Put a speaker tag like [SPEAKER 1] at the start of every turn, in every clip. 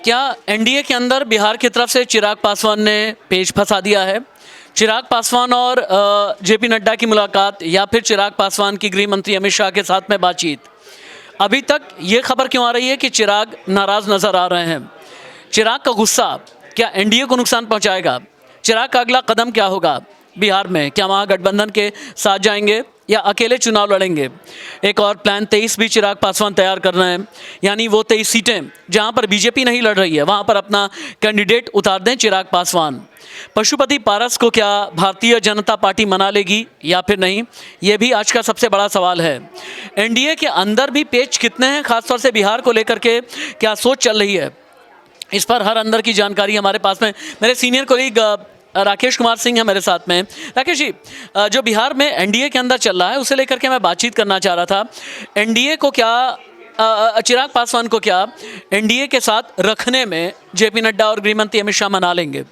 [SPEAKER 1] क्या एनडीए के अंदर बिहार की तरफ से चिराग पासवान ने पेच फंसा दिया है? चिराग पासवान और जेपी नड्डा की मुलाकात या फिर चिराग पासवान की गृह मंत्री अमित शाह के साथ में बातचीत, अभी तक ये खबर क्यों आ रही है कि चिराग नाराज नजर आ रहे हैं? चिराग का गुस्सा क्या एनडीए को नुकसान पहुंचाएगा? चिराग का अगला कदम क्या होगा बिहार में? क्या महागठबंधन के साथ जाएंगे या अकेले चुनाव लड़ेंगे? एक और प्लान 23 भी चिराग पासवान तैयार कर रहे हैं, यानी वो 23 सीटें जहां पर बीजेपी नहीं लड़ रही है वहां पर अपना कैंडिडेट उतार दें चिराग पासवान। पशुपति पारस को क्या भारतीय जनता पार्टी मना लेगी या फिर नहीं, ये भी आज का सबसे बड़ा सवाल है। एनडीए के अंदर भी पेच कितने हैं, खासतौर से बिहार को लेकर के क्या सोच चल रही है, इस पर हर अंदर की जानकारी हमारे पास में मेरे सीनियर कोलीग राकेश कुमार सिंह है मेरे साथ में। राकेश जी, जो बिहार में एनडीए के अंदर चल रहा है उसे लेकर के मैं बातचीत करना चाह रहा था। एनडीए को क्या, चिराग पासवान को क्या एनडीए के साथ रखने में जेपी नड्डा और गृह मंत्री अमित शाह मना लेंगे?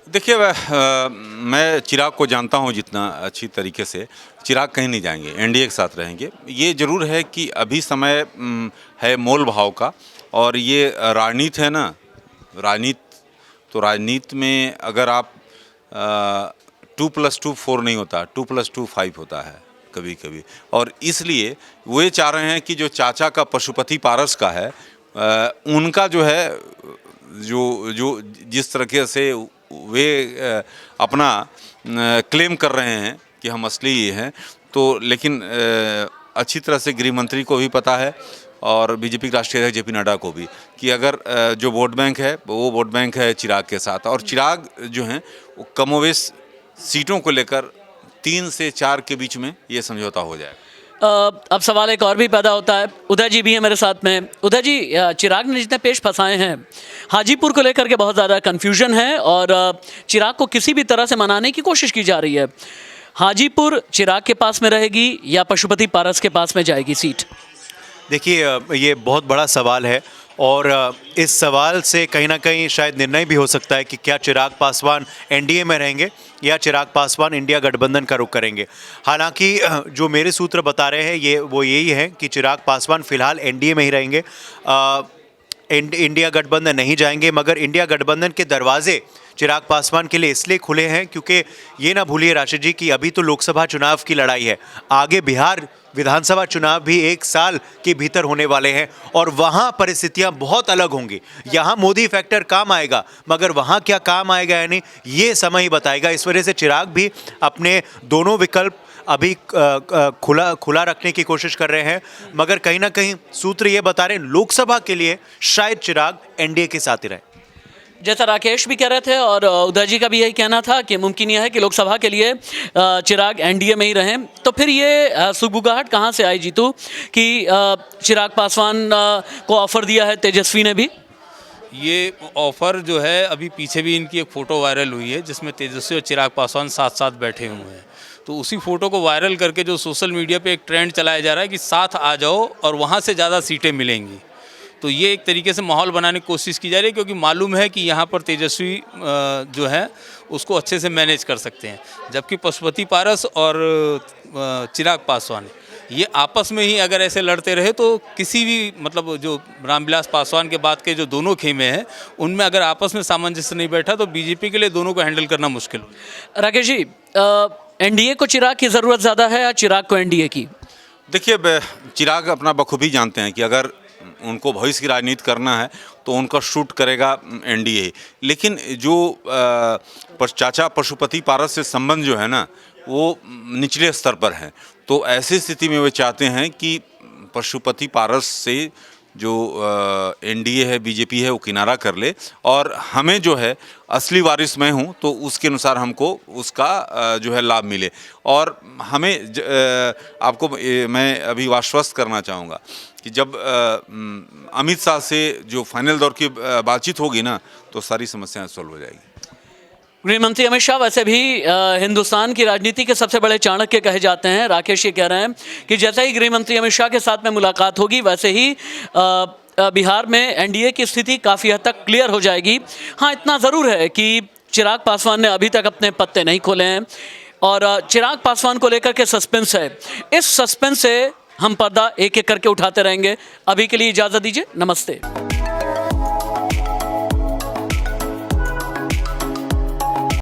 [SPEAKER 2] देखिए, मैं चिराग को जानता हूं जितना अच्छी तरीके से। चिराग कहीं नहीं जाएंगे, एनडीए के साथ रहेंगे। ये जरूर है कि अभी समय है मोल भाव का, और ये राजनीति है ना, राजनीति तो राजनीति में अगर आप 2+2 4 नहीं होता, 2+2 5 होता है कभी कभी। और इसलिए वो ये चाह रहे हैं कि जो चाचा का पशुपति पारस का है, उनका जो है जो जिस तरीके से वे अपना क्लेम कर रहे हैं कि हम असली ये हैं, तो लेकिन अच्छी तरह से गृह मंत्री को भी पता है और बीजेपी के राष्ट्रीय अध्यक्ष जेपी नड्डा को भी कि अगर जो वोट बैंक है वो वोट बैंक है चिराग के साथ। और चिराग जो हैं वो कमोवेश सीटों को लेकर 3 से 4 के बीच में ये समझौता हो जाएगा।
[SPEAKER 1] अब सवाल एक और भी पैदा होता है। उदय जी भी हैं मेरे साथ में। उदय जी, चिराग ने जितने पेश फंसाए हैं, हाजीपुर को लेकर के बहुत ज़्यादा कन्फ्यूजन है और चिराग को किसी भी तरह से मनाने की कोशिश की जा रही है। हाजीपुर चिराग के पास में रहेगी या पशुपति पारस के पास में जाएगी सीट?
[SPEAKER 3] देखिए, ये बहुत बड़ा सवाल है और इस सवाल से कहीं ना कहीं शायद निर्णय भी हो सकता है कि क्या चिराग पासवान एनडीए में रहेंगे या चिराग पासवान इंडिया गठबंधन का रुख करेंगे। हालांकि जो मेरे सूत्र बता रहे हैं यही है कि चिराग पासवान फिलहाल एनडीए में ही रहेंगे, इंडिया गठबंधन नहीं जाएंगे। मगर इंडिया गठबंधन के दरवाजे चिराग पासवान के लिए इसलिए खुले हैं क्योंकि ये ना भूलिए राशिद जी कि अभी तो लोकसभा चुनाव की लड़ाई है, आगे बिहार विधानसभा चुनाव भी 1 साल के भीतर होने वाले हैं और वहाँ परिस्थितियाँ बहुत अलग होंगी। यहाँ मोदी फैक्टर काम आएगा मगर वहाँ क्या काम आएगा यानी ये समय ही बताएगा। इस वजह से चिराग भी अपने दोनों विकल्प अभी खुला रखने की कोशिश कर रहे हैं, मगर कहीं ना कहीं सूत्र ये बता रहे हैं लोकसभा के लिए शायद चिराग एनडीए के साथ ही रहे।
[SPEAKER 1] जैसा राकेश भी कह रहे थे और उदय जी का भी यही कहना था कि मुमकिन यह है कि लोकसभा के लिए चिराग एनडीए में ही रहें। तो फिर ये सुगबुगाहट कहाँ से आई जीतू कि चिराग पासवान को ऑफर दिया है तेजस्वी ने भी?
[SPEAKER 4] ये ऑफ़र जो है, अभी पीछे भी इनकी एक फ़ोटो वायरल हुई है जिसमें तेजस्वी और चिराग पासवान साथ साथ बैठे हुए हैं। तो उसी फ़ोटो को वायरल करके जो सोशल मीडिया पे एक ट्रेंड चलाया जा रहा है कि साथ आ जाओ और वहाँ से ज़्यादा सीटें मिलेंगी। तो ये एक तरीके से माहौल बनाने की कोशिश की जा रही है क्योंकि मालूम है कि यहाँ पर तेजस्वी जो है उसको अच्छे से मैनेज कर सकते हैं, जबकि पशुपति पारस और चिराग पासवान ये आपस में ही अगर ऐसे लड़ते रहे तो किसी भी मतलब जो रामविलास पासवान के बाद के जो दोनों खेमे हैं उनमें अगर आपस में सामंजस्य नहीं बैठा तो बीजेपी के लिए दोनों को हैंडल करना मुश्किल हो।
[SPEAKER 1] राकेश जी, एनडीए को चिराग की ज़रूरत ज़्यादा है या चिराग को एनडीए की?
[SPEAKER 2] देखिए, चिराग अपना बखूबी जानते हैं कि अगर उनको भविष्य की राजनीति करना है तो उनका शूट करेगा एनडीए। लेकिन जो चाचा पशुपति पारस से संबंध जो है ना वो निचले स्तर पर है, तो ऐसी स्थिति में वे चाहते हैं कि पशुपति पारस से जो एनडीए है, बीजेपी है, वो किनारा कर ले और हमें जो है असली वारिस मैं हूँ तो उसके अनुसार हमको उसका जो है लाभ मिले। और हमें आपको मैं अभी आश्वस्त करना चाहूँगा कि जब अमित शाह से जो फाइनल दौर की बातचीत होगी ना तो सारी समस्याएं सॉल्व हो जाएगी।
[SPEAKER 1] गृह मंत्री अमित शाह वैसे भी हिंदुस्तान की राजनीति के सबसे बड़े चाणक्य कहे जाते हैं। राकेश ये कह रहे हैं कि जैसे ही गृह मंत्री अमित शाह के साथ में मुलाकात होगी वैसे ही बिहार में एनडीए की स्थिति काफ़ी हद तक क्लियर हो जाएगी। हाँ, इतना ज़रूर है कि चिराग पासवान ने अभी तक अपने पत्ते नहीं खोले हैं और चिराग पासवान को लेकर के सस्पेंस है। इस सस्पेंस से हम पर्दा एक एक करके उठाते रहेंगे। अभी के लिए इजाज़त दीजिए, नमस्ते।